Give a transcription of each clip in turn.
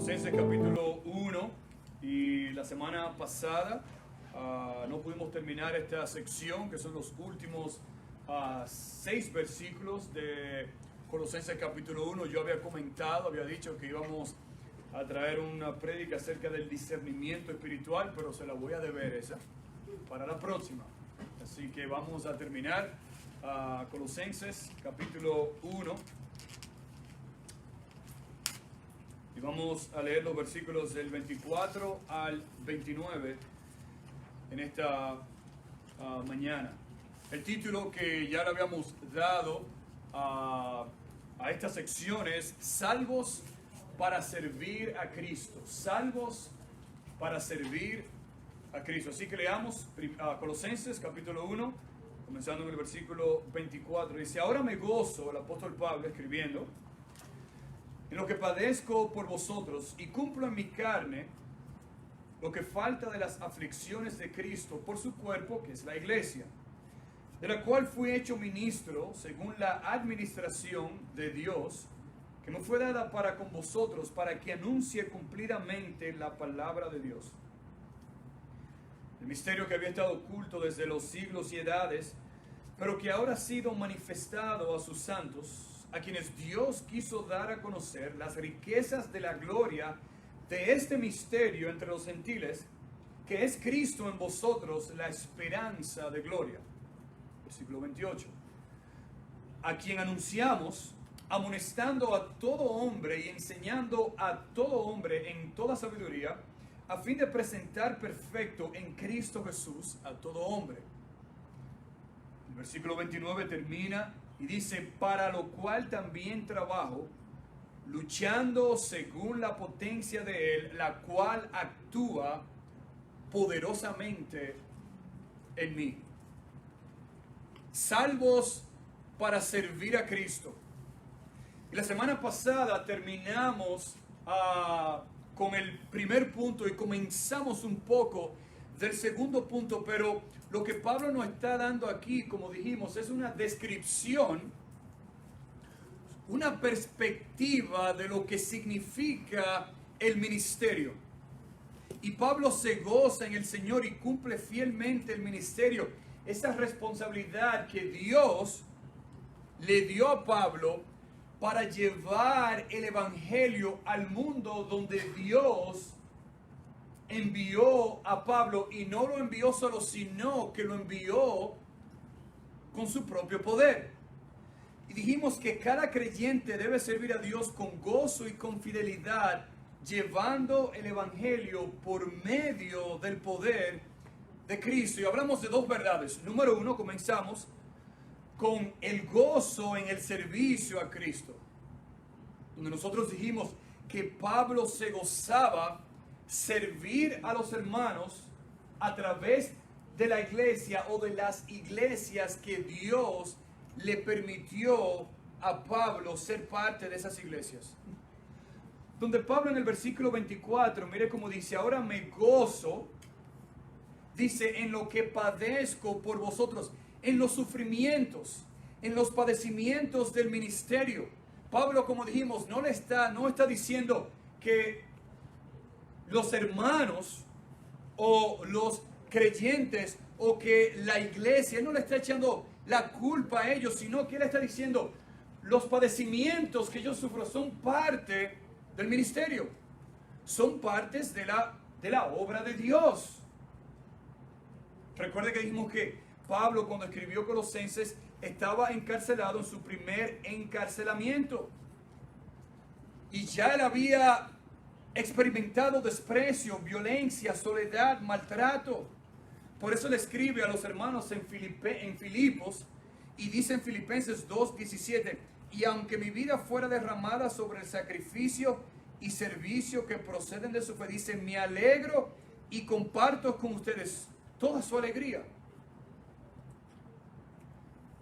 Colosenses capítulo 1, y la semana pasada no pudimos terminar esta sección, que son los últimos 6 versículos de Colosenses capítulo 1. Yo había dicho que íbamos a traer una prédica acerca del discernimiento espiritual, pero se la voy a deber esa para la próxima. Así que vamos a terminar Colosenses capítulo 1. Y vamos a leer los versículos del 24 al 29 en esta mañana. El título que ya le habíamos dado a esta sección es Salvos para servir a Cristo. Salvos para servir a Cristo. Así que leamos Colosenses capítulo 1, comenzando en el versículo 24. Dice: ahora me gozo, el apóstol Pablo escribiendo, en lo que padezco por vosotros, y cumplo en mi carne lo que falta de las aflicciones de Cristo por su cuerpo, que es la iglesia, de la cual fui hecho ministro según la administración de Dios, que me fue dada para con vosotros, para que anuncie cumplidamente la palabra de Dios. El misterio que había estado oculto desde los siglos y edades, pero que ahora ha sido manifestado a sus santos, a quienes Dios quiso dar a conocer las riquezas de la gloria de este misterio entre los gentiles, que es Cristo en vosotros, la esperanza de gloria. Versículo 28. A quien anunciamos, amonestando a todo hombre y enseñando a todo hombre en toda sabiduría, a fin de presentar perfecto en Cristo Jesús a todo hombre. El versículo 29 termina y dice: para lo cual también trabajo, luchando según la potencia de Él, la cual actúa poderosamente en mí. Salvos para servir a Cristo. Y la semana pasada terminamos con el primer punto y comenzamos un poco del segundo punto, pero lo que Pablo nos está dando aquí, como dijimos, es una descripción, una perspectiva de lo que significa el ministerio. Y Pablo se goza en el Señor y cumple fielmente el ministerio, esa responsabilidad que Dios le dio a Pablo para llevar el evangelio al mundo donde Dios envió a Pablo, y no lo envió solo, sino que lo envió con su propio poder. Y dijimos que cada creyente debe servir a Dios con gozo y con fidelidad, llevando el evangelio por medio del poder de Cristo. Y hablamos de 2 verdades. Número 1, comenzamos con el gozo en el servicio a Cristo, donde nosotros dijimos que Pablo se gozaba servir a los hermanos a través de la iglesia o de las iglesias que Dios le permitió a Pablo ser parte de esas iglesias. Donde Pablo en el versículo 24, mire cómo dice: ahora me gozo, dice, en lo que padezco por vosotros, en los sufrimientos, en los padecimientos del ministerio. Pablo, como dijimos, no está diciendo que los hermanos o los creyentes o que la iglesia, él no le está echando la culpa a ellos, sino que él está diciendo: los padecimientos que yo sufro son parte del ministerio, son partes de la obra de Dios. Recuerde que dijimos que Pablo, cuando escribió Colosenses, estaba encarcelado en su primer encarcelamiento, y ya él había experimentado desprecio, violencia, soledad, maltrato. Por eso le escribe a los hermanos en Filipos, y dice en Filipenses 2:17: y aunque mi vida fuera derramada sobre el sacrificio y servicio que proceden de su fe, dice, me alegro y comparto con ustedes toda su alegría.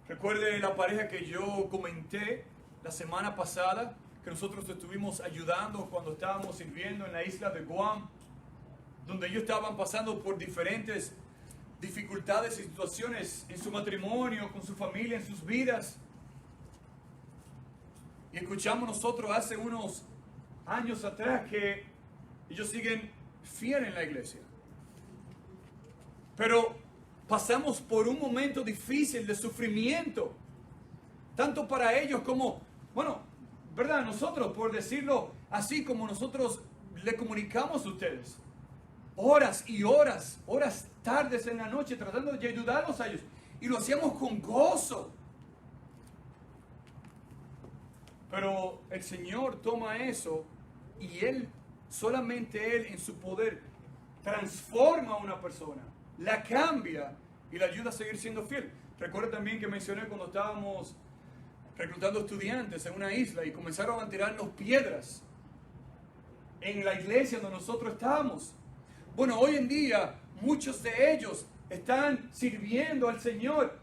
Recuerde la pareja que yo comenté la semana pasada, que nosotros estuvimos ayudando cuando estábamos sirviendo en la isla de Guam, donde ellos estaban pasando por diferentes dificultades y situaciones en su matrimonio, con su familia, en sus vidas. Y escuchamos nosotros hace unos años atrás que Ellos siguen fieles en la iglesia. Pero pasamos por un momento difícil de sufrimiento, tanto para ellos como, bueno, ¿verdad? Nosotros, por decirlo así, como nosotros le comunicamos a ustedes, horas y horas, horas tardes en la noche, tratando de ayudarlos a ellos, y lo hacíamos con gozo. Pero el Señor toma eso y Él, solamente Él en su poder, transforma a una persona, la cambia y la ayuda a seguir siendo fiel. Recuerda también que mencioné cuando estábamos reclutando estudiantes en una isla y comenzaron a tirarnos piedras en la iglesia donde nosotros estábamos. Bueno, hoy en día muchos de ellos están sirviendo al Señor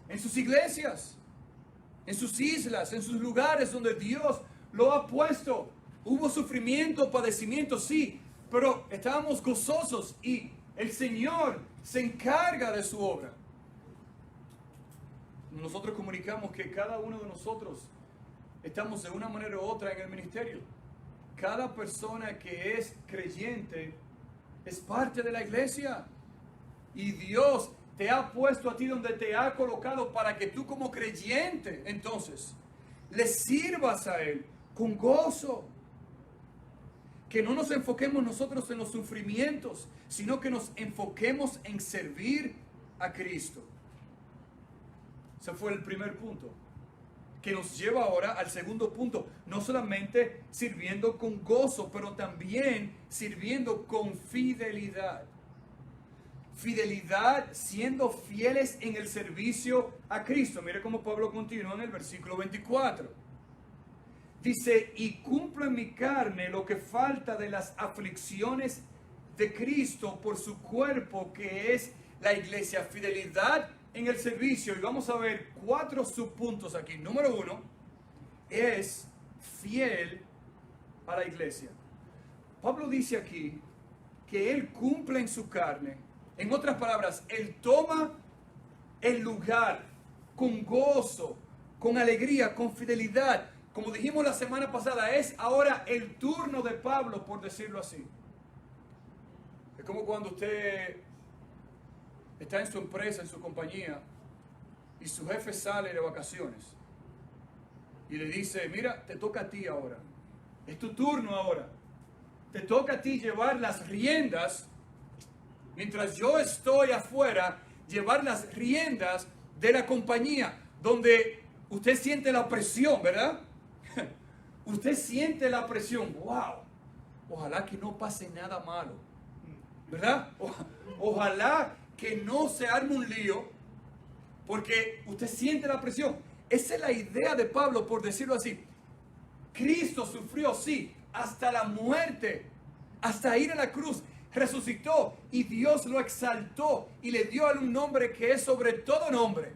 en sus iglesias, en sus islas, en sus lugares donde Dios lo ha puesto. Hubo sufrimiento, padecimiento, sí, pero estábamos gozosos y el Señor se encarga de su obra. Nosotros comunicamos que cada uno de nosotros estamos de una manera u otra en el ministerio. Cada persona que es creyente es parte de la iglesia. Y Dios te ha puesto a ti donde te ha colocado para que tú como creyente, entonces, le sirvas a Él con gozo. Que no nos enfoquemos nosotros en los sufrimientos, sino que nos enfoquemos en servir a Cristo. Ese fue el primer punto, que nos lleva ahora al segundo punto. No solamente sirviendo con gozo, pero también sirviendo con fidelidad. Fidelidad, siendo fieles en el servicio a Cristo. Mire cómo Pablo continúa en el versículo 24. Dice, y cumplo en mi carne lo que falta de las aflicciones de Cristo por su cuerpo, que es la iglesia. Fidelidad en el servicio. Y vamos a ver 4 subpuntos aquí. Número 1 es fiel a la iglesia. Pablo dice aquí que él cumple en su carne. En otras palabras, él toma el lugar con gozo, con alegría, con fidelidad. Como dijimos la semana pasada, es ahora el turno de Pablo, por decirlo así. Es como cuando usted está en su empresa, en su compañía, y su jefe sale de vacaciones y le dice, mira, te toca a ti ahora. Es tu turno ahora. Te toca a ti llevar las riendas. Mientras yo estoy afuera, llevar las riendas de la compañía, donde usted siente la presión, ¿verdad? Usted siente la presión. ¡Wow! Ojalá que no pase nada malo, ¿verdad? Ojalá que no se arme un lío, porque usted siente la presión. Esa es la idea de Pablo, por decirlo así. Cristo sufrió, sí, hasta la muerte, hasta ir a la cruz. Resucitó y Dios lo exaltó y le dio a él un nombre que es sobre todo nombre.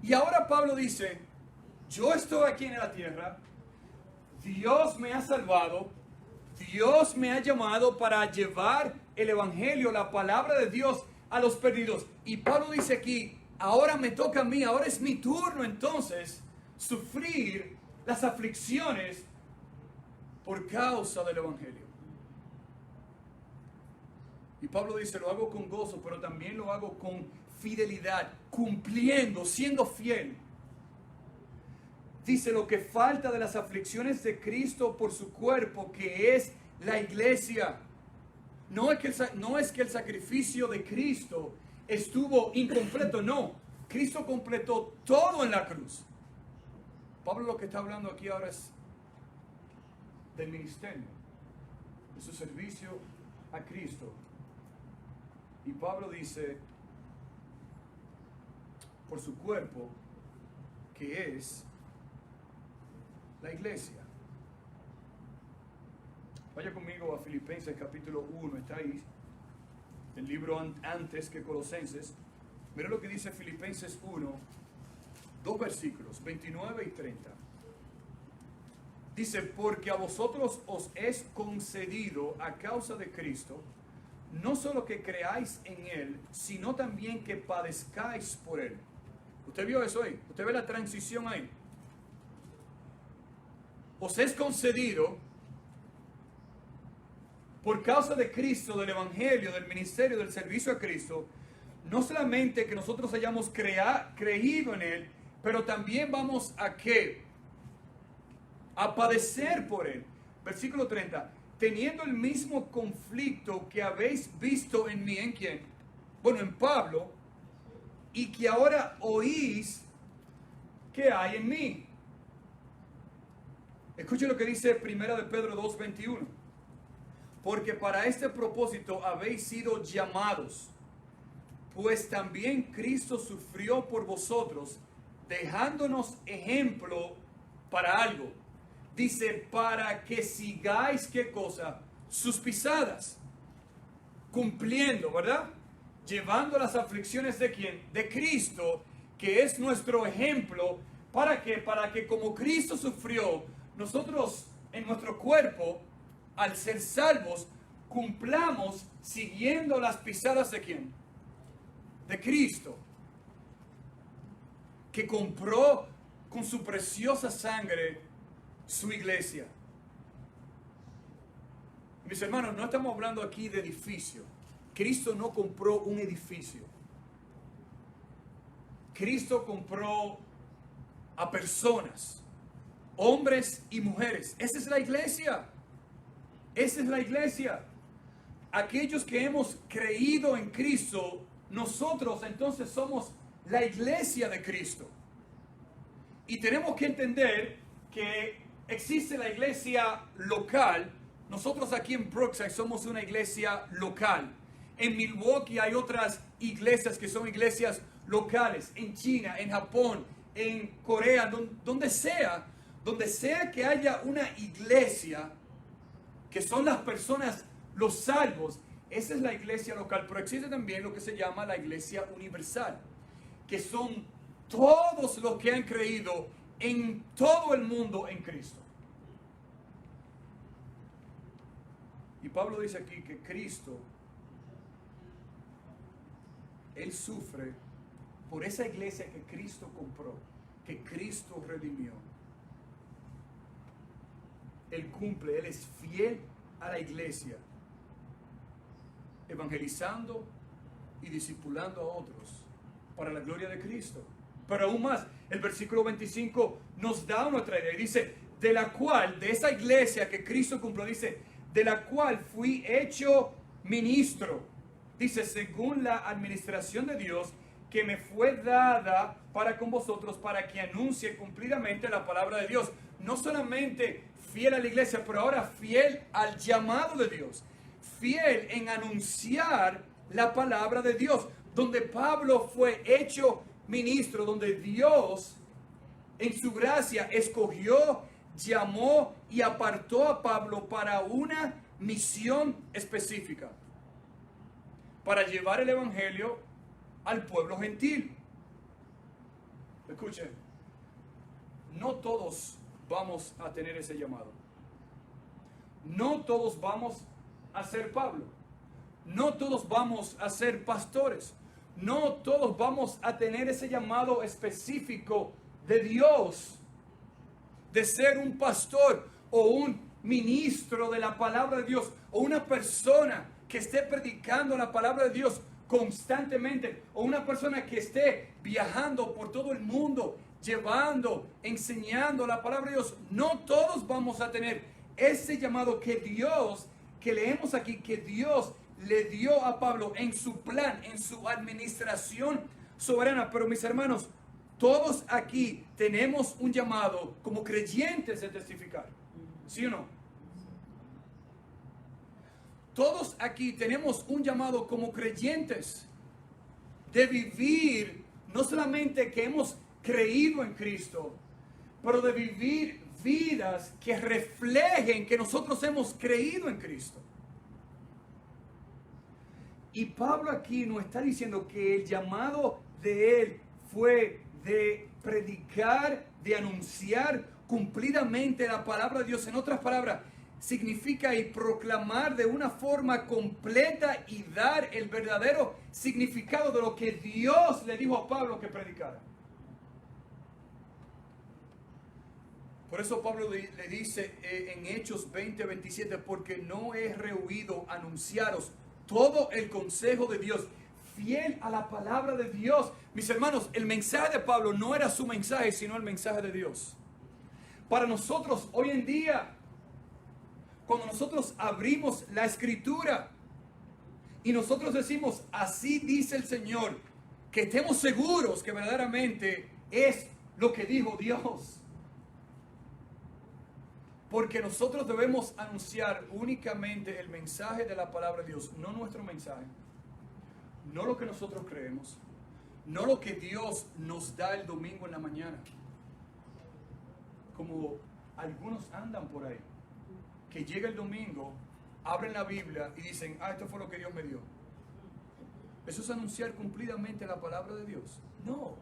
Y ahora Pablo dice, yo estoy aquí en la tierra, Dios me ha salvado, Dios me ha llamado para llevar el evangelio, la palabra de Dios a los perdidos. Y Pablo dice aquí, ahora me toca a mí, ahora es mi turno entonces sufrir las aflicciones por causa del evangelio. Y Pablo dice, lo hago con gozo, pero también lo hago con fidelidad, cumpliendo, siendo fiel. Dice, lo que falta de las aflicciones de Cristo por su cuerpo, que es la iglesia. No es que el sacrificio de Cristo estuvo incompleto, no. Cristo completó todo en la cruz. Pablo lo que está hablando aquí ahora es del ministerio, de su servicio a Cristo. Y Pablo dice, por su cuerpo, que es la iglesia. Vaya conmigo a Filipenses capítulo 1, está ahí, el libro antes que Colosenses. Mira lo que dice Filipenses 1, 2 versículos, 29 y 30. Dice, porque a vosotros os es concedido a causa de Cristo, no solo que creáis en Él, sino también que padezcáis por Él. ¿Usted vio eso ahí? ¿Usted ve la transición ahí? Os es concedido por causa de Cristo, del Evangelio, del ministerio, del servicio a Cristo, no solamente que nosotros hayamos creído en Él, pero también vamos a ¿qué? A padecer por Él. Versículo 30. Teniendo el mismo conflicto que habéis visto en mí, ¿en quién? Bueno, en Pablo, y que ahora oís que hay en mí. Escuchen lo que dice 1 de Pedro 2:21. Porque para este propósito habéis sido llamados, pues también Cristo sufrió por vosotros, dejándonos ejemplo para algo. Dice, para que sigáis, ¿qué cosa? Sus pisadas. Cumpliendo, ¿verdad? Llevando las aflicciones de ¿quién? De Cristo, que es nuestro ejemplo. ¿Para qué? Para que como Cristo sufrió, nosotros en nuestro cuerpo, al ser salvos, cumplamos siguiendo las pisadas de ¿quién? De Cristo, que compró con su preciosa sangre su iglesia. Mis hermanos, no estamos hablando aquí de edificio. Cristo no compró un edificio. Cristo compró a personas, hombres y mujeres. Esa es la iglesia. Esa es la iglesia. Aquellos que hemos creído en Cristo, nosotros entonces somos la iglesia de Cristo. Y tenemos que entender que existe la iglesia local. Nosotros aquí en Brookside somos una iglesia local. En Milwaukee hay otras iglesias que son iglesias locales. En China, en Japón, en Corea, donde sea que haya una iglesia, que son las personas, los salvos, esa es la iglesia local. Pero existe también lo que se llama la iglesia universal, que son todos los que han creído en todo el mundo en Cristo. Y Pablo dice aquí que Cristo, Él sufre por esa iglesia que Cristo compró, que Cristo redimió. Él cumple, Él es fiel a la iglesia, evangelizando y discipulando a otros para la gloria de Cristo. Pero aún más, el versículo 25 nos da otra idea y dice, de la cual, de esa iglesia que Cristo cumplió, dice, de la cual fui hecho ministro, dice, según la administración de Dios que me fue dada para con vosotros, para que anuncie cumplidamente la palabra de Dios. No solamente fiel a la iglesia, pero ahora fiel al llamado de Dios, fiel en anunciar la palabra de Dios, donde Pablo fue hecho ministro, donde Dios en su gracia escogió, llamó y apartó a Pablo para una misión específica, para llevar el evangelio al pueblo gentil. Escuchen, no todos vamos a tener ese llamado. No todos vamos a ser Pablo. No todos vamos a ser pastores. No todos vamos a tener ese llamado específico de Dios, de ser un pastor o un ministro de la palabra de Dios, o una persona que esté predicando la palabra de Dios constantemente, o una persona que esté viajando por todo el mundo, llevando, enseñando la palabra de Dios. No todos vamos a tener ese llamado que Dios, que leemos aquí, que Dios le dio a Pablo en su plan, en su administración soberana. Pero mis hermanos, todos aquí tenemos un llamado como creyentes de testificar. ¿Sí o no? Todos aquí tenemos un llamado como creyentes de vivir, no solamente que hemos creído en Cristo, pero de vivir vidas que reflejen que nosotros hemos creído en Cristo. Y Pablo aquí nos está diciendo que el llamado de él fue de predicar, de anunciar cumplidamente la palabra de Dios. En otras palabras, significa y proclamar de una forma completa y dar el verdadero significado de lo que Dios le dijo a Pablo que predicara. Por eso Pablo le dice en Hechos 20:27, porque no he rehuido anunciaros todo el consejo de Dios, fiel a la palabra de Dios. Mis hermanos, el mensaje de Pablo no era su mensaje, sino el mensaje de Dios. Para nosotros hoy en día, cuando nosotros abrimos la Escritura y nosotros decimos, así dice el Señor, que estemos seguros que verdaderamente es lo que dijo Dios. Porque nosotros debemos anunciar únicamente el mensaje de la palabra de Dios, no nuestro mensaje, no lo que nosotros creemos, no lo que Dios nos da el domingo en la mañana. Como algunos andan por ahí, que llega el domingo, abren la Biblia y dicen, esto fue lo que Dios me dio. ¿Eso es anunciar cumplidamente la palabra de Dios? No.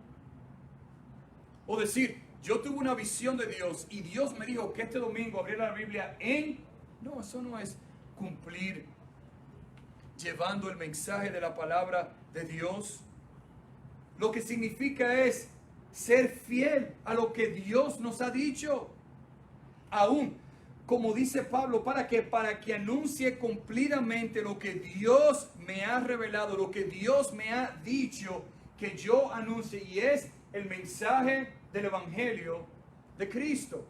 O decir, yo tuve una visión de Dios y Dios me dijo que este domingo abriera la Biblia en... No, eso no es cumplir llevando el mensaje de la palabra de Dios. Lo que significa es ser fiel a lo que Dios nos ha dicho. Aún, como dice Pablo, ¿para qué? Para que anuncie cumplidamente lo que Dios me ha revelado, lo que Dios me ha dicho que yo anuncie, y es el mensaje del Evangelio de Cristo.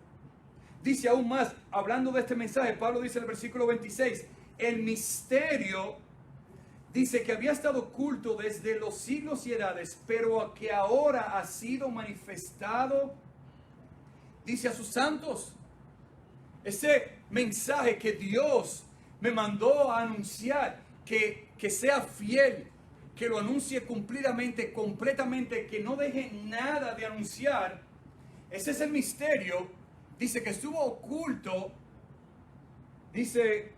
Dice aún más, hablando de este mensaje, Pablo dice en el versículo 26, el misterio, dice que había estado oculto desde los siglos y edades, pero que ahora ha sido manifestado, dice, a sus santos. Ese mensaje que Dios me mandó a anunciar, que sea fiel, que lo anuncie cumplidamente, completamente, que no deje nada de anunciar. Ese es el misterio. Dice que estuvo oculto, dice,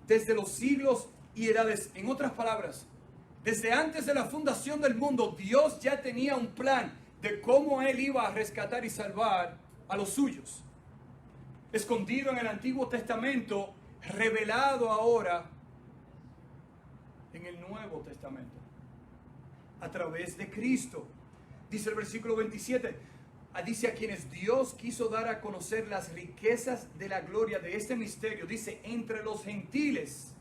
desde los siglos y edades. En otras palabras, desde antes de la fundación del mundo, Dios ya tenía un plan de cómo Él iba a rescatar y salvar a los suyos. Escondido en el Antiguo Testamento, revelado ahora en el Nuevo Testamento, a través de Cristo. Dice el versículo 27, dice a quienes Dios quiso dar a conocer las riquezas de la gloria de este misterio, dice, entre los gentiles,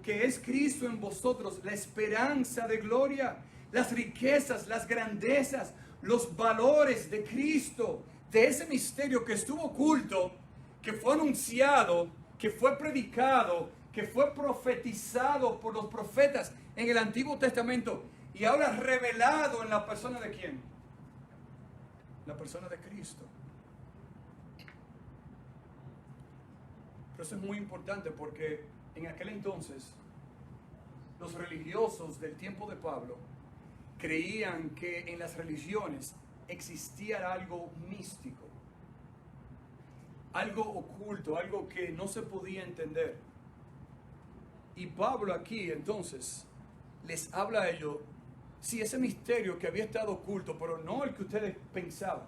que es Cristo en vosotros, la esperanza de gloria, las riquezas, las grandezas, los valores de Cristo, de ese misterio que estuvo oculto, que fue anunciado, que fue predicado, que fue profetizado por los profetas en el Antiguo Testamento y ahora revelado en la persona de ¿quién? La persona de Cristo. Pero eso es muy importante porque en aquel entonces los religiosos del tiempo de Pablo creían que en las religiones existía algo místico, algo oculto, algo que no se podía entender. Y Pablo aquí entonces les habla a ellos, sí, ese misterio que había estado oculto, pero no el que ustedes pensaban.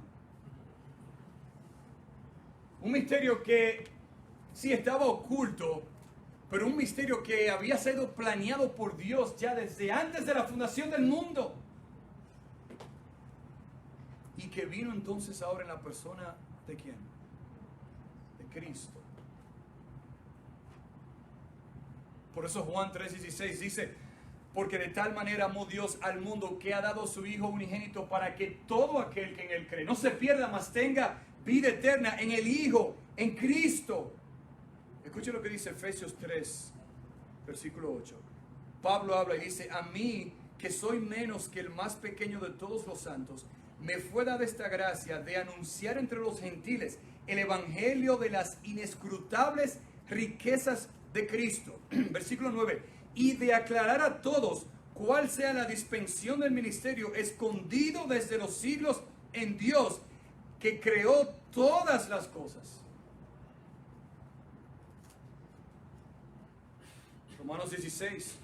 Un misterio que sí estaba oculto, pero un misterio que había sido planeado por Dios ya desde antes de la fundación del mundo. Y que vino entonces ahora en la persona de ¿quién? De Cristo. Por eso Juan 3:16 dice, porque de tal manera amó Dios al mundo que ha dado a su Hijo unigénito para que todo aquel que en Él cree no se pierda, mas tenga vida eterna en el Hijo, en Cristo. Escuche lo que dice Efesios 3, versículo 8. Pablo habla y dice, a mí que soy menos que el más pequeño de todos los santos, me fue dada esta gracia de anunciar entre los gentiles el evangelio de las inescrutables riquezas de Cristo. Versículo 9. Y de aclarar a todos cuál sea la dispensión del ministerio escondido desde los siglos en Dios, que creó todas las cosas. Romanos 16.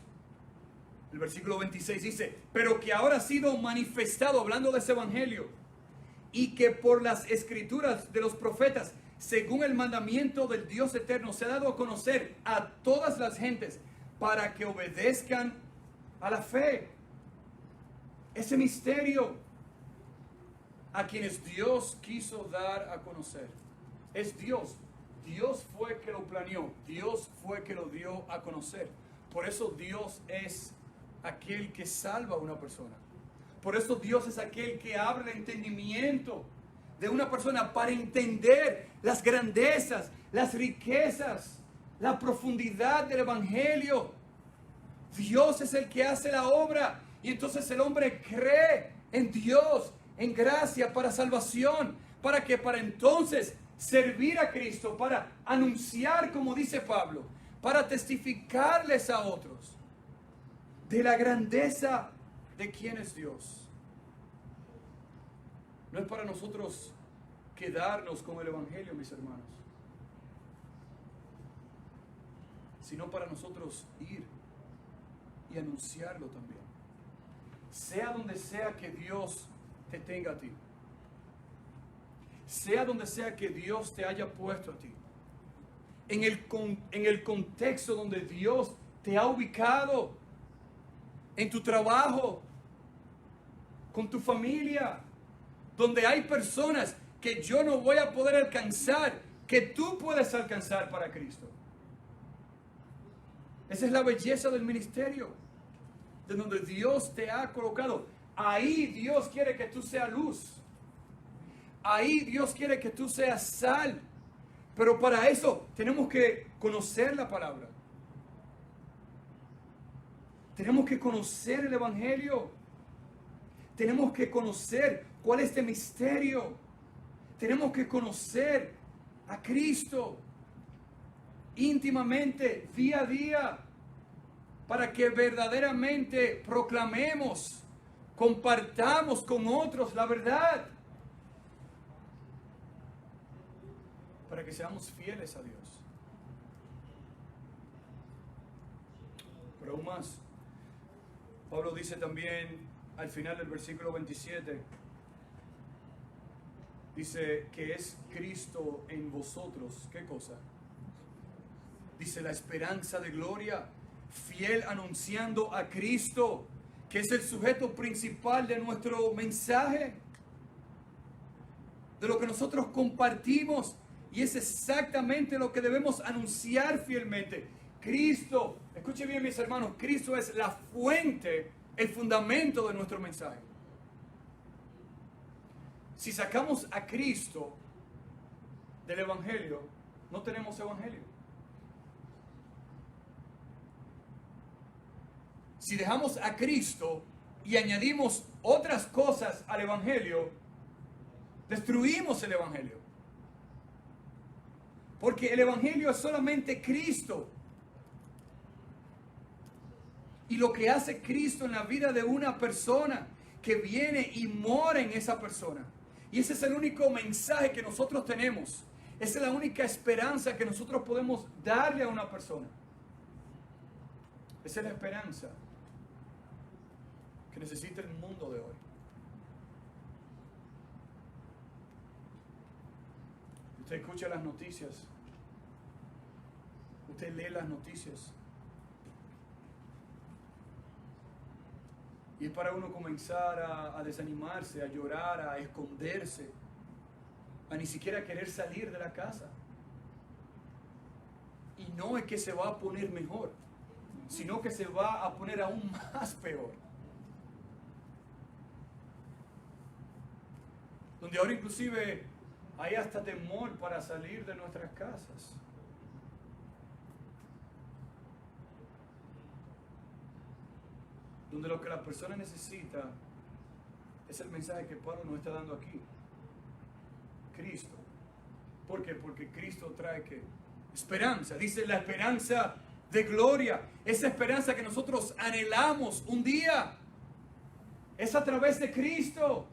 El versículo 26 dice, pero que ahora ha sido manifestado, hablando de ese evangelio, y que por las escrituras de los profetas, según el mandamiento del Dios eterno, se ha dado a conocer a todas las gentes para que obedezcan a la fe. Ese misterio a quienes Dios quiso dar a conocer. Es Dios. Dios fue que lo planeó. Dios fue que lo dio a conocer. Por eso Dios es aquel que salva a una persona. Por eso Dios es aquel que abre el entendimiento de una persona para entender las grandezas, las riquezas, la profundidad del Evangelio. Dios es el que hace la obra y entonces el hombre cree en Dios, en gracia para salvación, para entonces servir a Cristo, para anunciar, como dice Pablo, para testificarles a otros de la grandeza de quién es Dios. No es para nosotros quedarnos con el Evangelio, mis hermanos, sino para nosotros ir y anunciarlo también. Sea donde sea que Dios te tenga a ti. Sea donde sea que Dios te haya puesto a ti. En el contexto donde Dios te ha ubicado. En tu trabajo. Con tu familia. Donde hay personas que yo no voy a poder alcanzar, que tú puedes alcanzar para Cristo. Esa es la belleza del ministerio, de donde Dios te ha colocado. Ahí Dios quiere que tú seas luz. Ahí Dios quiere que tú seas sal. Pero para eso tenemos que conocer la palabra. Tenemos que conocer el Evangelio. Tenemos que conocer cuál es este misterio. Tenemos que conocer a Cristo íntimamente, día a día, para que verdaderamente proclamemos, compartamos con otros la verdad, para que seamos fieles a Dios. Pero aún más, Pablo dice también al final del versículo 27, dice que es Cristo en vosotros. ¿Qué cosa? Dice la esperanza de gloria, fiel anunciando a Cristo, que es el sujeto principal de nuestro mensaje, de lo que nosotros compartimos, y es exactamente lo que debemos anunciar fielmente. Cristo, escuchen bien mis hermanos, Cristo es la fuente, el fundamento de nuestro mensaje. Si sacamos a Cristo del Evangelio, no tenemos Evangelio. Si dejamos a Cristo y añadimos otras cosas al Evangelio, destruimos el Evangelio. Porque el Evangelio es solamente Cristo. Y lo que hace Cristo en la vida de una persona que viene y mora en esa persona. Y ese es el único mensaje que nosotros tenemos. Esa es la única esperanza que nosotros podemos darle a una persona. Esa es la esperanza que necesita el mundo de hoy. Usted escucha las noticias. Usted lee las noticias. Y es para uno comenzar a desanimarse, a llorar, a esconderse, a ni siquiera querer salir de la casa. Y no es que se va a poner mejor, sino que se va a poner aún más peor. Donde ahora inclusive hay hasta temor para salir de nuestras casas. Donde lo que la persona necesita es el mensaje que Pablo nos está dando aquí. Cristo. ¿Por qué? Porque Cristo trae ¿qué? Esperanza. Dice la esperanza de gloria. Esa esperanza que nosotros anhelamos un día. Es a través de Cristo.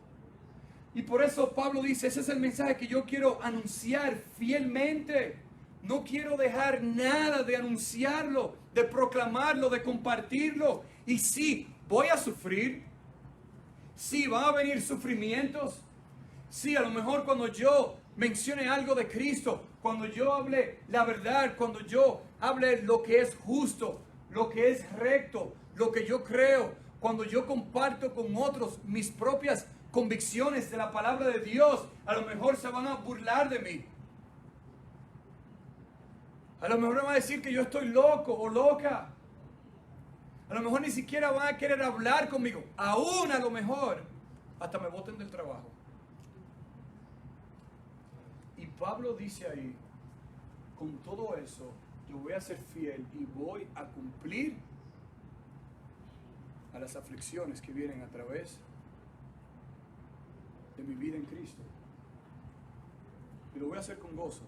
Y por eso Pablo dice, ese es el mensaje que yo quiero anunciar fielmente. No quiero dejar nada de anunciarlo, de proclamarlo, de compartirlo. Y sí, voy a sufrir. Sí, van a venir sufrimientos. Sí, a lo mejor cuando yo mencione algo de Cristo, cuando yo hable la verdad, cuando yo hable lo que es justo, lo que es recto, lo que yo creo, cuando yo comparto con otros mis propias convicciones de la palabra de Dios, a lo mejor se van a burlar de mí. A lo mejor me van a decir que yo estoy loco o loca. A lo mejor ni siquiera van a querer hablar conmigo. Aún a lo mejor hasta me boten del trabajo. Y Pablo dice ahí, con todo eso, yo voy a ser fiel y voy a cumplir a las aflicciones que vienen a través de mi vida en Cristo. Y lo voy a hacer con gozo.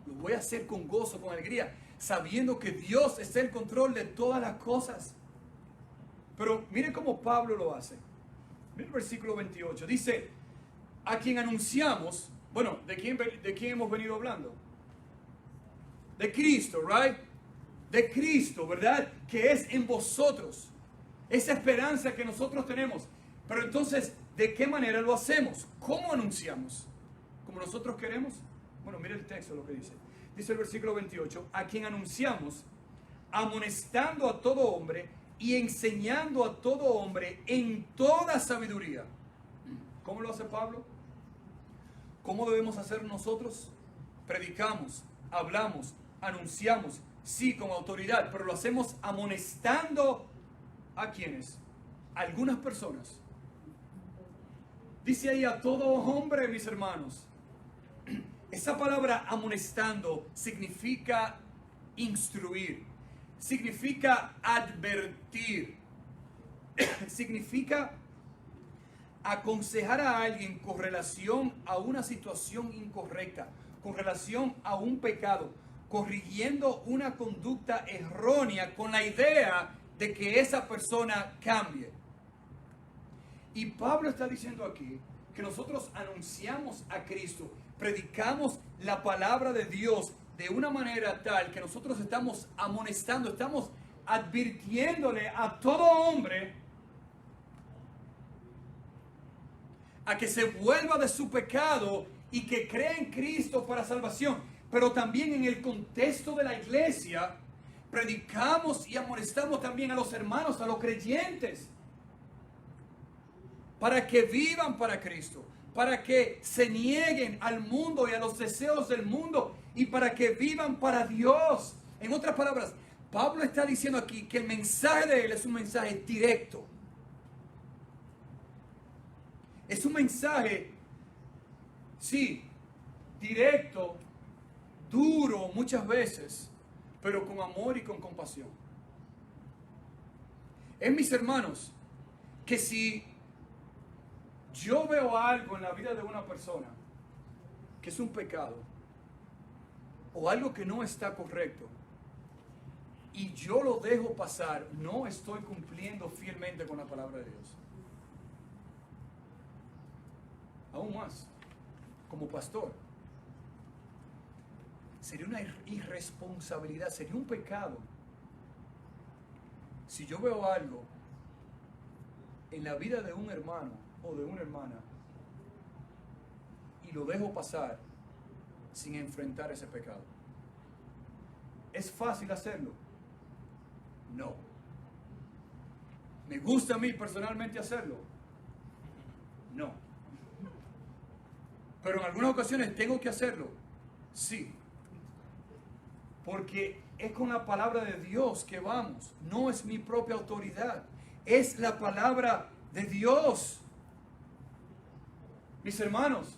Lo voy a hacer con gozo, con alegría, sabiendo que Dios está en control de todas las cosas. Pero mire cómo Pablo lo hace. Mire el versículo 28. Dice, a quien anunciamos, bueno, ¿de quién hemos venido hablando? De Cristo, right? De Cristo, ¿verdad? Que es en vosotros. Esa esperanza que nosotros tenemos. Pero entonces, ¿de qué manera lo hacemos? ¿Cómo anunciamos? ¿Como nosotros queremos? Bueno, mire el texto lo que dice. Dice el versículo 28, a quien anunciamos, amonestando a todo hombre y enseñando a todo hombre en toda sabiduría. ¿Cómo lo hace Pablo? ¿Cómo debemos hacer nosotros? Predicamos, hablamos, anunciamos, sí, con autoridad, pero lo hacemos amonestando a quienes, algunas personas. Dice ahí a todo hombre, mis hermanos. Esa palabra amonestando significa instruir, significa advertir, significa aconsejar a alguien con relación a una situación incorrecta, con relación a un pecado, corrigiendo una conducta errónea con la idea de que esa persona cambie. Y Pablo está diciendo aquí que nosotros anunciamos a Cristo, predicamos la palabra de Dios de una manera tal que nosotros estamos amonestando, estamos advirtiéndole a todo hombre a que se vuelva de su pecado y que crea en Cristo para salvación. Pero también en el contexto de la iglesia, predicamos y amonestamos también a los hermanos, a los creyentes, para que vivan para Cristo, para que se nieguen al mundo y a los deseos del mundo y para que vivan para Dios. En otras palabras, Pablo está diciendo aquí que el mensaje de él es un mensaje directo. Es un mensaje, sí, directo, duro muchas veces, pero con amor y con compasión. Mis hermanos, que si yo veo algo en la vida de una persona que es un pecado o algo que no está correcto y yo lo dejo pasar, no estoy cumpliendo fielmente con la palabra de Dios. Aún más, como pastor, sería una irresponsabilidad, sería un pecado si yo veo algo en la vida de un hermano o de una hermana y lo dejo pasar sin enfrentar ese pecado. ¿Es fácil hacerlo? No. ¿Me gusta a mí personalmente hacerlo? No. Pero en algunas ocasiones tengo que hacerlo. Sí. Porque es con la palabra de Dios que vamos. No es mi propia autoridad. Es la palabra de Dios. Mis hermanos,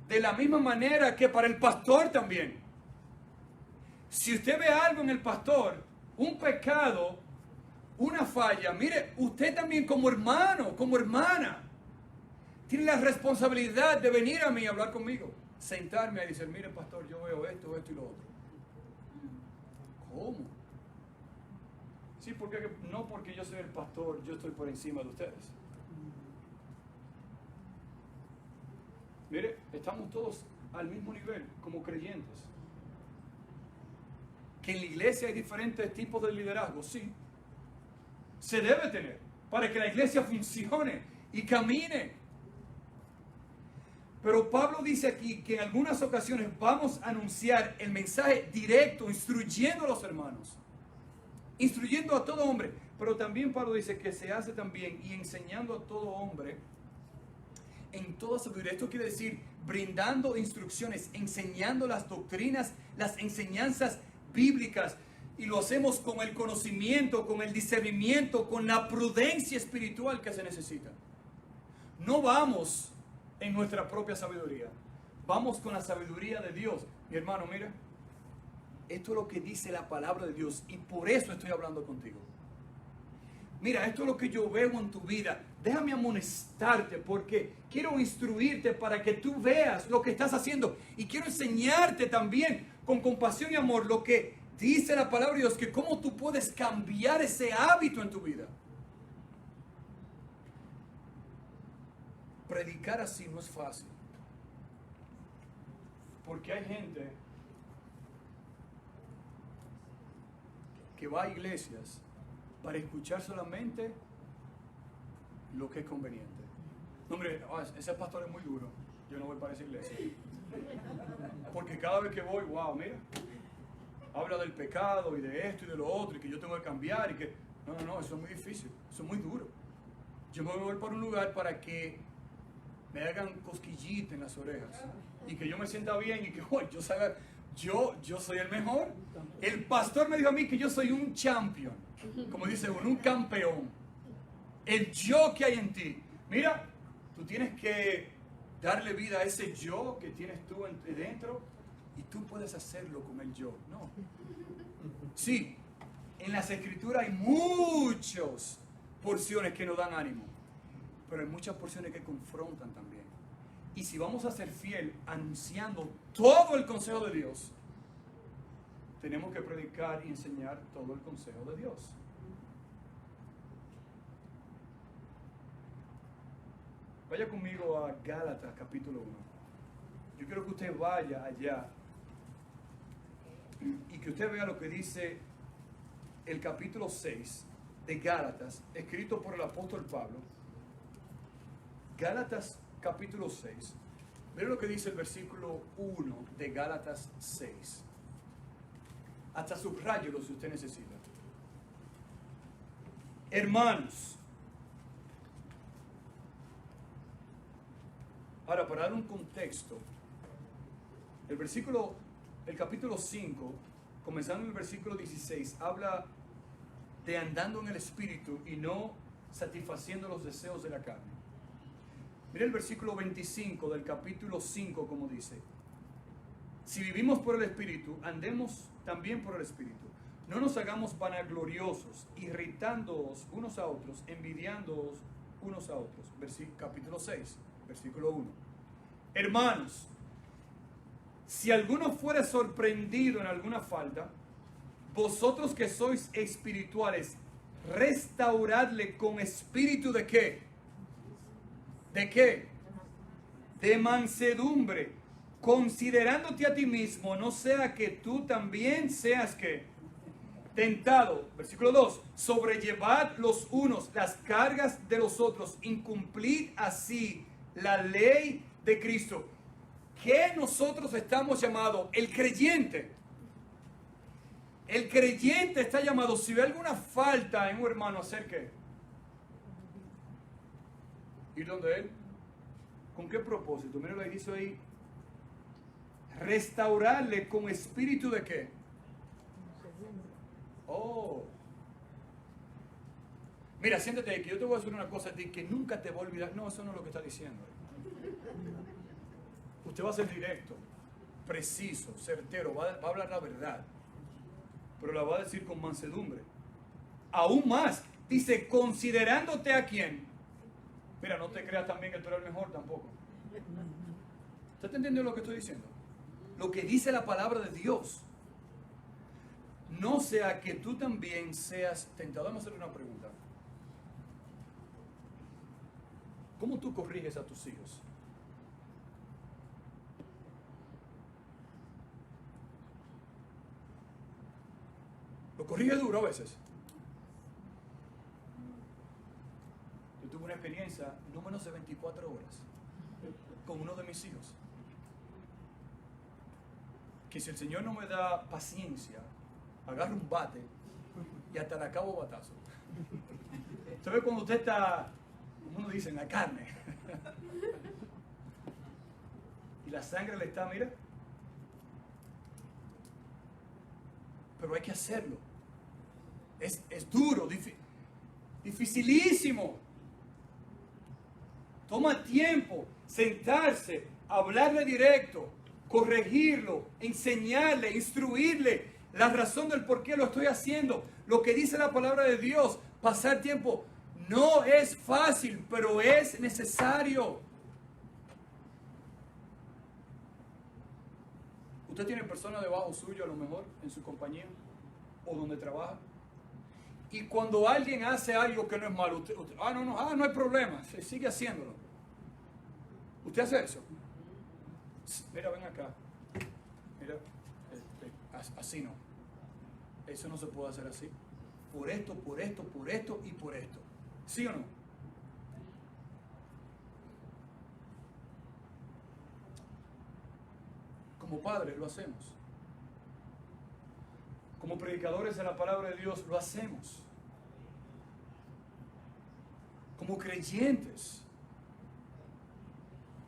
de la misma manera que para el pastor también. Si usted ve algo en el pastor, un pecado, una falla, mire, usted también como hermano, como hermana, tiene la responsabilidad de venir a mí a hablar conmigo, sentarme y decir, mire pastor, yo veo esto, esto y lo otro. ¿Cómo? Sí, porque no porque yo soy el pastor, yo estoy por encima de ustedes. Mire, estamos todos al mismo nivel como creyentes. Que en la iglesia hay diferentes tipos de liderazgo, sí. Se debe tener para que la iglesia funcione y camine. Pero Pablo dice aquí que en algunas ocasiones vamos a anunciar el mensaje directo, instruyendo a los hermanos, instruyendo a todo hombre. Pero también Pablo dice que se hace también y enseñando a todo hombre en toda sabiduría. Esto quiere decir brindando instrucciones, enseñando las doctrinas, las enseñanzas bíblicas. Y lo hacemos con el conocimiento, con el discernimiento, con la prudencia espiritual que se necesita. No vamos en nuestra propia sabiduría. Vamos con la sabiduría de Dios. Mi hermano, mira, esto es lo que dice la palabra de Dios y por eso estoy hablando contigo. Mira, esto es lo que yo veo en tu vida. Déjame amonestarte porque quiero instruirte para que tú veas lo que estás haciendo. Y quiero enseñarte también con compasión y amor lo que dice la palabra de Dios, que cómo tú puedes cambiar ese hábito en tu vida. Predicar así no es fácil. Porque hay gente que va a iglesias para escuchar solamente lo que es conveniente. No, hombre, ese pastor es muy duro. Yo no voy para esa iglesia. Porque cada vez que voy, wow, mira, habla del pecado y de esto y de lo otro y que yo tengo que cambiar y que... No, eso es muy difícil, eso es muy duro. Yo me voy para un lugar para que me hagan cosquillita en las orejas y que yo me sienta bien y que yo soy el mejor. El pastor me dijo a mí que yo soy un champion, como dice uno, un campeón. El yo que hay en ti. Mira, tú tienes que darle vida a ese yo que tienes tú dentro y tú puedes hacerlo con el yo. No. Sí, en las escrituras hay muchas porciones que nos dan ánimo, pero hay muchas porciones que confrontan también. Y si vamos a ser fiel anunciando todo el consejo de Dios, tenemos que predicar y enseñar todo el consejo de Dios. Vaya conmigo a Gálatas capítulo 1. Yo quiero que usted vaya allá y que usted vea lo que dice el capítulo 6 de Gálatas, escrito por el apóstol Pablo. Gálatas capítulo 6. Mira lo que dice el versículo 1 de Gálatas 6. Hasta subráyelo si usted necesita. Hermanos. Ahora, para dar un contexto, el capítulo 5, comenzando en el versículo 16, habla de andando en el Espíritu y no satisfaciendo los deseos de la carne. Mira el versículo 25 del capítulo 5, como dice: si vivimos por el Espíritu, andemos también por el Espíritu. No nos hagamos vanagloriosos, irritándoos unos a otros, envidiándoos unos a otros. Capítulo 6. Versículo 1. Hermanos, si alguno fuere sorprendido en alguna falta, vosotros que sois espirituales, restauradle con espíritu ¿de qué? ¿De qué? De mansedumbre, considerándote a ti mismo, no sea que tú también seas ¿qué? Tentado. Versículo 2. Sobrellevad los unos las cargas de los otros, incumplid así la ley de Cristo. ¿Qué nosotros estamos llamados? El creyente. El creyente está llamado, si ve alguna falta en un hermano, ¿a hacer qué? ¿Ir donde él? ¿Con qué propósito? Mira lo que dice ahí. Restaurarle con espíritu ¿de qué? Oh. Mira, siéntate aquí, yo te voy a decir una cosa a ti que nunca te voy a olvidar. No, eso no es lo que está diciendo. Usted va a ser directo, preciso, certero, va a hablar la verdad, pero la va a decir con mansedumbre. Aún más, dice, considerándote a quién. Mira, no te creas también que tú eres el mejor tampoco. ¿Usted está entendiendo lo que estoy diciendo? Lo que dice la palabra de Dios. No sea que tú también seas tentado. Vamos a hacer una pregunta. ¿Cómo tú corriges a tus hijos? ¿Lo corrige duro a veces? Yo tuve una experiencia no menos de 24 horas con uno de mis hijos. Que si el Señor no me da paciencia, agarro un bate y hasta le acabo batazo. ¿Usted ve cuando usted está, como uno dice, en la carne? y la sangre le está, mira. Pero hay que hacerlo. Es duro, dificilísimo. Toma tiempo, sentarse, hablarle directo, corregirlo, enseñarle, instruirle la razón del por qué lo estoy haciendo, lo que dice la palabra de Dios, pasar tiempo. No es fácil, pero es necesario. Usted tiene personas debajo suyo a lo mejor en su compañía o donde trabaja. Y cuando alguien hace algo que no es malo, usted no hay problema, se sigue haciéndolo. ¿Usted hace eso? Mira, ven acá. Mira, así no. Eso no se puede hacer así. Por esto, por esto, por esto y por esto. ¿Sí o no? Como padres lo hacemos. Como predicadores de la palabra de Dios lo hacemos. Como creyentes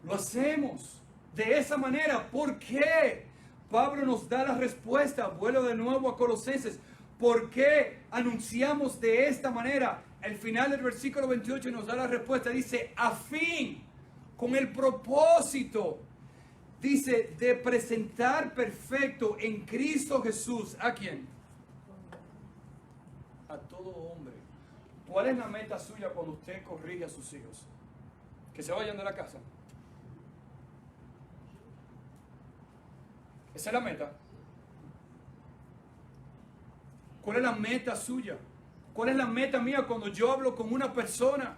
lo hacemos de esa manera. ¿Por qué? Pablo nos da la respuesta. Vuelvo de nuevo a Colosenses. ¿Por qué anunciamos de esta manera? El final del versículo 28 nos da la respuesta. Dice, a fin, con el propósito, dice, de presentar perfecto en Cristo Jesús. ¿A quién? A todo hombre. ¿Cuál es la meta suya cuando usted corrige a sus hijos? Que se vayan de la casa. Esa es la meta. ¿Cuál es la meta suya? ¿Cuál es la meta mía cuando yo hablo con una persona?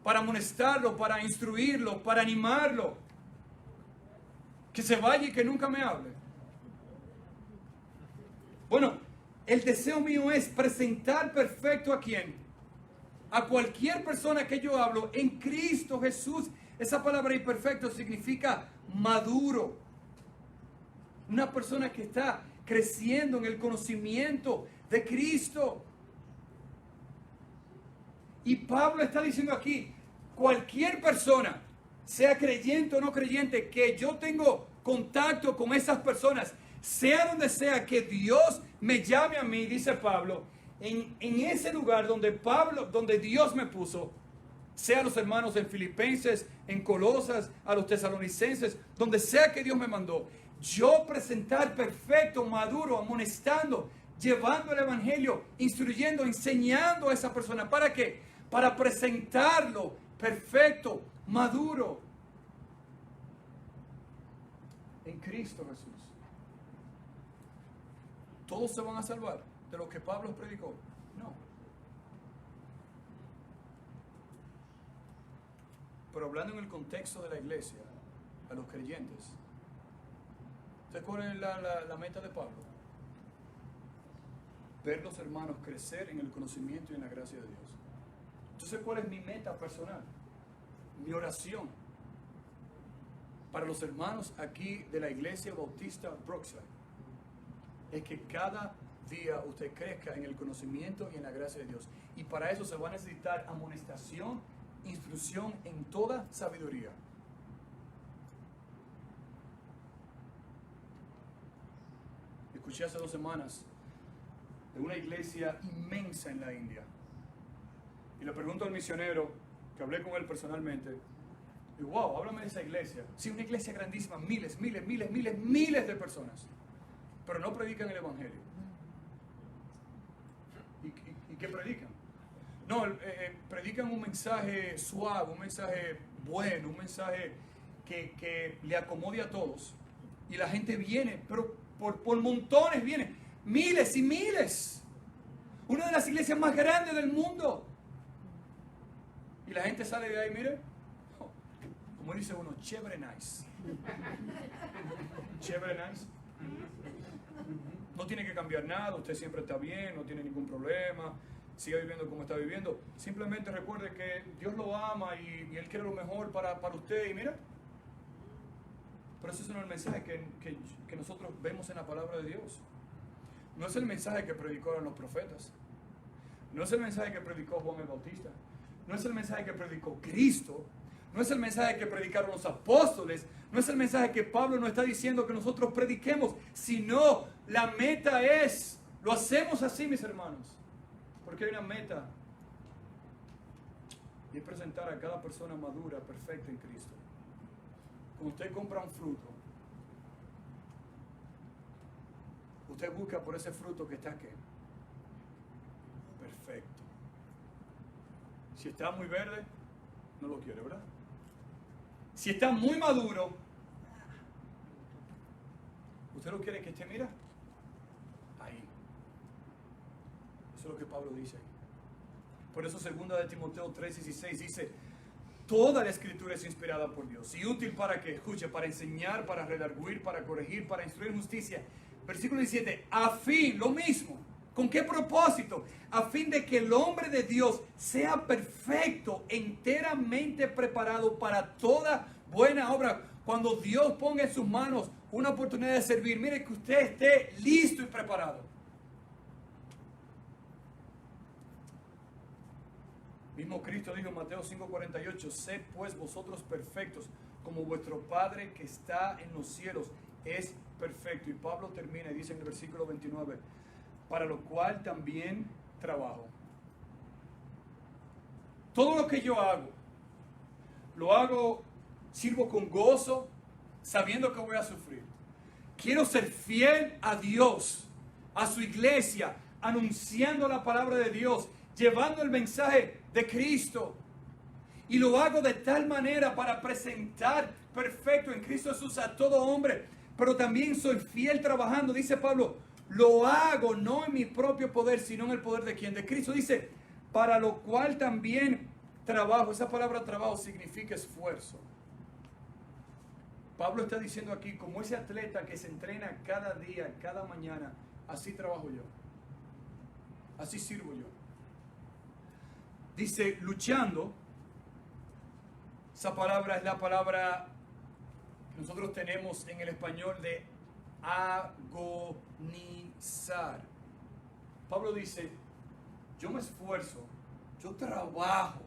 Para amonestarlo, para instruirlo, para animarlo. Que se vaya y que nunca me hable. Bueno, el deseo mío es presentar perfecto a quién. A cualquier persona que yo hablo en Cristo Jesús. Esa palabra imperfecto significa maduro. Una persona que está creciendo en el conocimiento de Cristo. Y Pablo está diciendo aquí, cualquier persona, sea creyente o no creyente, que yo tengo contacto con esas personas, sea donde sea que Dios me llame a mí, dice Pablo, en ese lugar donde Dios me puso, sea los hermanos en Filipenses, en Colosas, a los tesalonicenses, donde sea que Dios me mandó, yo presentar perfecto, maduro, amonestando, llevando el evangelio, instruyendo, enseñando a esa persona. ¿Para qué? Para presentarlo perfecto, maduro en Cristo Jesús. ¿Todos se van a salvar de lo que Pablo predicó? No. Pero hablando en el contexto de la iglesia, a los creyentes, ¿ustedes cuál es la meta de Pablo? Ver los hermanos crecer en el conocimiento y en la gracia de Dios. Entonces, ¿cuál es mi meta personal? Mi oración para los hermanos aquí de la Iglesia Bautista Brookside es que cada día usted crezca en el conocimiento y en la gracia de Dios. Y para eso se va a necesitar amonestación, instrucción en toda sabiduría. Escuché hace 2 semanas de una iglesia inmensa en la India. Y le pregunto al misionero, que hablé con él personalmente, y wow, háblame de esa iglesia. Sí, una iglesia grandísima, miles de personas, pero no predican el evangelio. ¿Y qué predican? No, predican un mensaje suave, un mensaje bueno, un mensaje que le acomode a todos. Y la gente viene, pero por montones vienen, miles y miles. Una de las iglesias más grandes del mundo. Y la gente sale de ahí, mire, como dice uno, chévere nice. Chévere nice. No tiene que cambiar nada, usted siempre está bien, no tiene ningún problema, siga viviendo como está viviendo. Simplemente recuerde que Dios lo ama y Él quiere lo mejor para usted. Y mira, pero ese no es el mensaje que nosotros vemos en la palabra de Dios. No es el mensaje que predicaron los profetas. No es el mensaje que predicó Juan el Bautista. No es el mensaje que predicó Cristo. No es el mensaje que predicaron los apóstoles. No es el mensaje que Pablo nos está diciendo que nosotros prediquemos. Sino la meta es, lo hacemos así, mis hermanos. Porque hay una meta. Y es presentar a cada persona madura, perfecta en Cristo. Cuando usted compra un fruto, usted busca por ese fruto que está aquí. Perfecto. Si está muy verde, no lo quiere, ¿verdad? Si está muy maduro, usted lo quiere que esté, mira, ahí. Eso es lo que Pablo dice ahí. Por eso 2 de Timoteo 3:16 dice, toda la escritura es inspirada por Dios y útil para que escuche, para enseñar, para redarguir, para corregir, para instruir en justicia. Versículo 17, a fin, lo mismo. ¿Con qué propósito? A fin de que el hombre de Dios sea perfecto, enteramente preparado para toda buena obra. Cuando Dios ponga en sus manos una oportunidad de servir, mire que usted esté listo y preparado. Mismo Cristo dijo en Mateo 5:48, sed pues vosotros perfectos, como vuestro Padre que está en los cielos es perfecto. Y Pablo termina y dice en el versículo 29, para lo cual también trabajo. Todo lo que yo hago, lo hago, sirvo con gozo, sabiendo que voy a sufrir. Quiero ser fiel a Dios, a su iglesia, anunciando la palabra de Dios, llevando el mensaje de Cristo. Y lo hago de tal manera para presentar perfecto en Cristo Jesús a todo hombre. Pero también soy fiel trabajando, dice Pablo, lo hago no en mi propio poder, sino en el poder de quien, de Cristo. Dice, para lo cual también trabajo. Esa palabra trabajo significa esfuerzo. Pablo está diciendo aquí, como ese atleta que se entrena cada día, cada mañana, así trabajo yo. Así sirvo yo. Dice, luchando. Esa palabra es la palabra que nosotros tenemos en el español de agonizar. Pablo dice, yo me esfuerzo, yo trabajo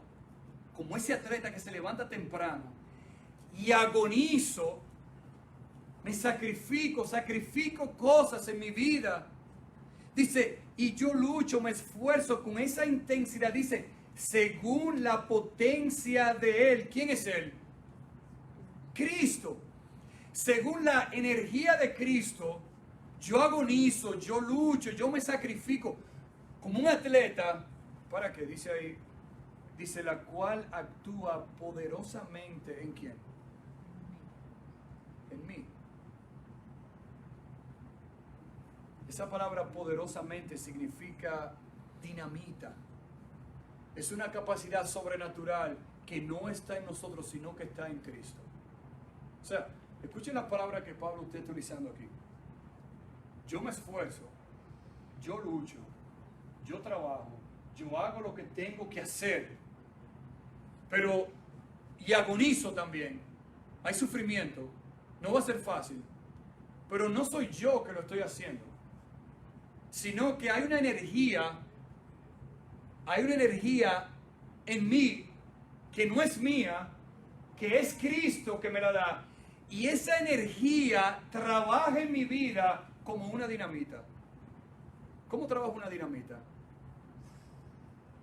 como ese atleta que se levanta temprano y agonizo, me sacrifico cosas en mi vida. Dice, y yo lucho, me esfuerzo con esa intensidad, dice, según la potencia de Él. ¿Quién es Él? Cristo. Según la energía de Cristo, yo agonizo, yo lucho, yo me sacrifico como un atleta. ¿Para qué? Dice ahí, dice, la cual actúa poderosamente ¿en quién? En mí. Esa palabra poderosamente significa dinamita. Es una capacidad sobrenatural que no está en nosotros, sino que está en Cristo. O sea, escuchen las palabras que Pablo está utilizando aquí. Yo me esfuerzo, yo lucho, yo trabajo, yo hago lo que tengo que hacer, pero y agonizo también. Hay sufrimiento, no va a ser fácil, pero no soy yo que lo estoy haciendo, sino que hay una energía en mí que no es mía, que es Cristo que me la da. Y esa energía trabaja en mi vida como una dinamita. ¿Cómo trabaja una dinamita?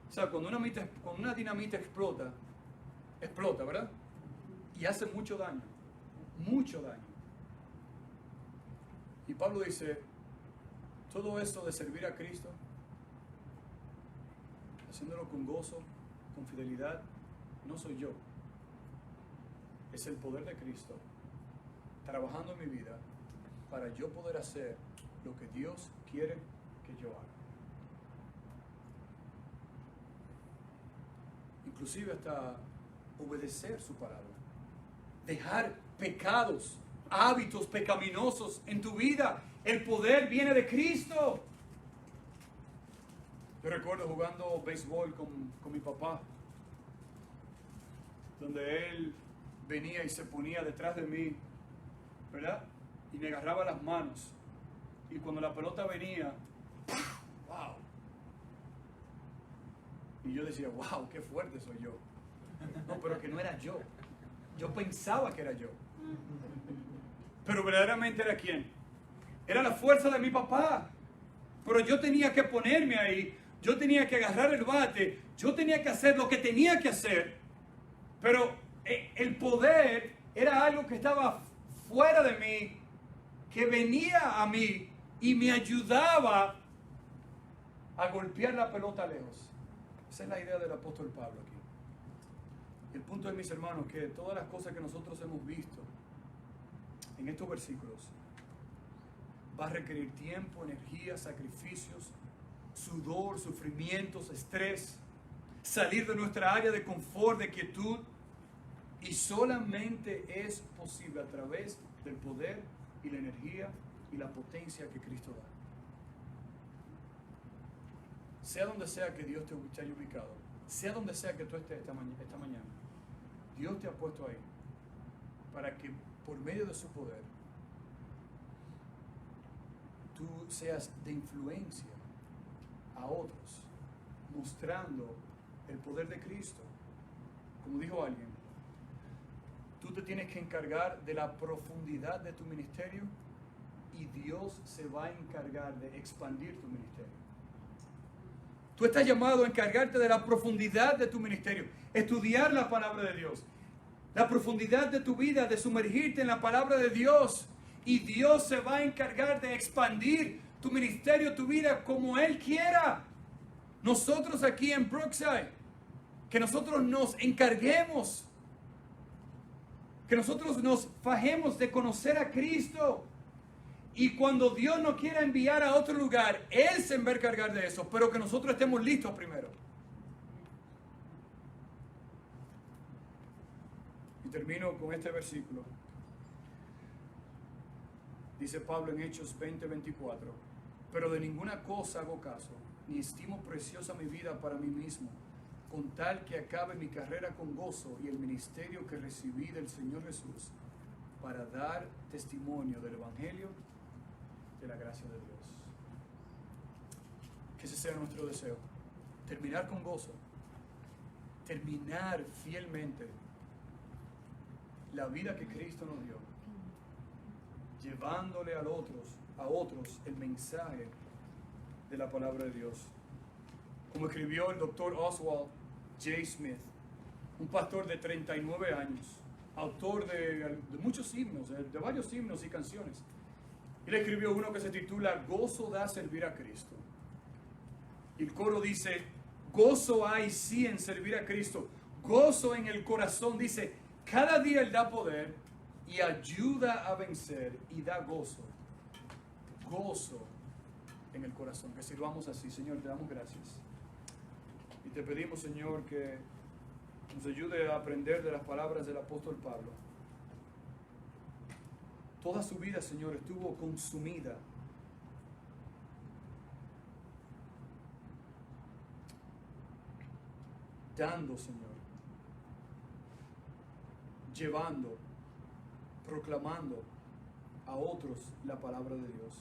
O sea, cuando una dinamita explota, ¿verdad? Y hace mucho daño. Mucho daño. Y Pablo dice, todo esto de servir a Cristo, haciéndolo con gozo, con fidelidad, no soy yo. Es el poder de Cristo trabajando en mi vida para yo poder hacer lo que Dios quiere que yo haga. Inclusive hasta obedecer su palabra. Dejar pecados, hábitos pecaminosos en tu vida. El poder viene de Cristo. Yo recuerdo jugando béisbol con mi papá, donde él venía y se ponía detrás de mí, ¿verdad? Y me agarraba las manos. Y cuando la pelota venía, ¡wow! Y yo decía, ¡wow! ¡Qué fuerte soy yo! No, pero que no era yo. Yo pensaba que era yo. Pero verdaderamente era quién. Era la fuerza de mi papá. Pero yo tenía que ponerme ahí. Yo tenía que agarrar el bate. Yo tenía que hacer lo que tenía que hacer. Pero el poder era algo que estaba fuera de mí, que venía a mí y me ayudaba a golpear la pelota lejos. Esa es la idea del apóstol Pablo aquí. El punto es, mis hermanos, que todas las cosas que nosotros hemos visto en estos versículos va a requerir tiempo, energía, sacrificios, sudor, sufrimientos, estrés, salir de nuestra área de confort, de quietud, y solamente es posible a través del poder y la energía y la potencia que Cristo da. Sea donde sea que Dios te haya ubicado, sea donde sea que tú estés esta mañana, Dios te ha puesto ahí para que por medio de su poder tú seas de influencia a otros, mostrando el poder de Cristo. Como dijo alguien, tú te tienes que encargar de la profundidad de tu ministerio y Dios se va a encargar de expandir tu ministerio. Tú estás llamado a encargarte de la profundidad de tu ministerio, estudiar la palabra de Dios, la profundidad de tu vida, de sumergirte en la palabra de Dios, y Dios se va a encargar de expandir tu ministerio, tu vida como Él quiera. Nosotros aquí en Brookside, que nosotros nos encarguemos, que nosotros nos fajemos de conocer a Cristo. Y cuando Dios nos quiera enviar a otro lugar, Él se va a encargar de eso, pero que nosotros estemos listos primero. Y termino con este versículo. Dice Pablo en Hechos 20:24, pero de ninguna cosa hago caso, ni estimo preciosa mi vida para mí mismo, con tal que acabe mi carrera con gozo y el ministerio que recibí del Señor Jesús, para dar testimonio del Evangelio de la gracia de Dios. Que ese sea nuestro deseo, terminar con gozo, terminar fielmente la vida que Cristo nos dio, llevándole a otros el mensaje de la palabra de Dios. Como escribió el doctor Oswald J. Smith, un pastor de 39 años, autor de muchos himnos, de varios himnos y canciones. Él escribió uno que se titula Gozo da servir a Cristo. Y el coro dice, gozo hay sí en servir a Cristo, gozo en el corazón. Dice, cada día Él da poder y ayuda a vencer y da gozo. Gozo en el corazón. Que sirvamos así, Señor, te damos gracias. Y te pedimos, Señor, que nos ayude a aprender de las palabras del apóstol Pablo. Toda su vida, Señor, estuvo consumida dando, Señor, llevando, proclamando a otros la palabra de Dios,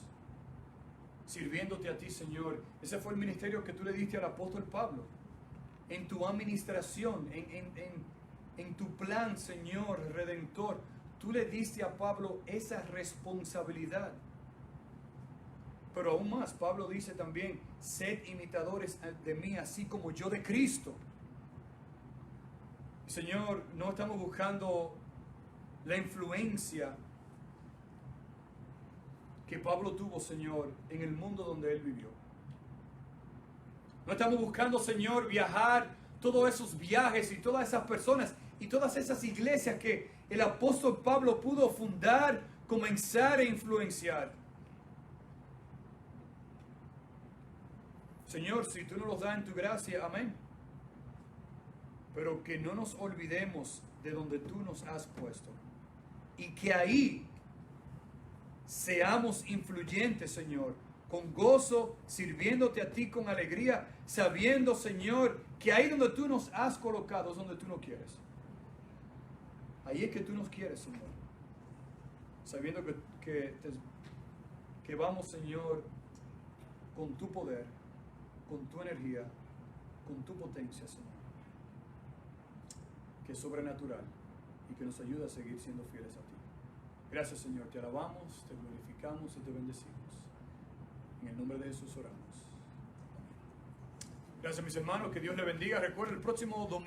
sirviéndote a ti, Señor. Ese fue el ministerio que tú le diste al apóstol Pablo, en tu administración, en tu plan, Señor, redentor. Tú le diste a Pablo esa responsabilidad. Pero aún más, Pablo dice también, sed imitadores de mí, así como yo de Cristo. Señor, no estamos buscando la influencia que Pablo tuvo, Señor, en el mundo donde él vivió. No estamos buscando, Señor, viajar, todos esos viajes y todas esas personas y todas esas iglesias que el apóstol Pablo pudo fundar, comenzar a influenciar. Señor, si tú nos los das en tu gracia, amén. Pero que no nos olvidemos de donde tú nos has puesto. Y que ahí seamos influyentes, Señor, con gozo, sirviéndote a ti con alegría, sabiendo, Señor, que ahí donde tú nos has colocado es donde tú nos quieres. Ahí es que tú nos quieres, Señor. Sabiendo que vamos, Señor, con tu poder, con tu energía, con tu potencia, Señor, que es sobrenatural, y que nos ayude a seguir siendo fieles a ti. Gracias, Señor, te alabamos, te glorificamos y te bendecimos. En el nombre de Jesús oramos. Gracias, mis hermanos, que Dios les bendiga. Recuerden, el próximo domingo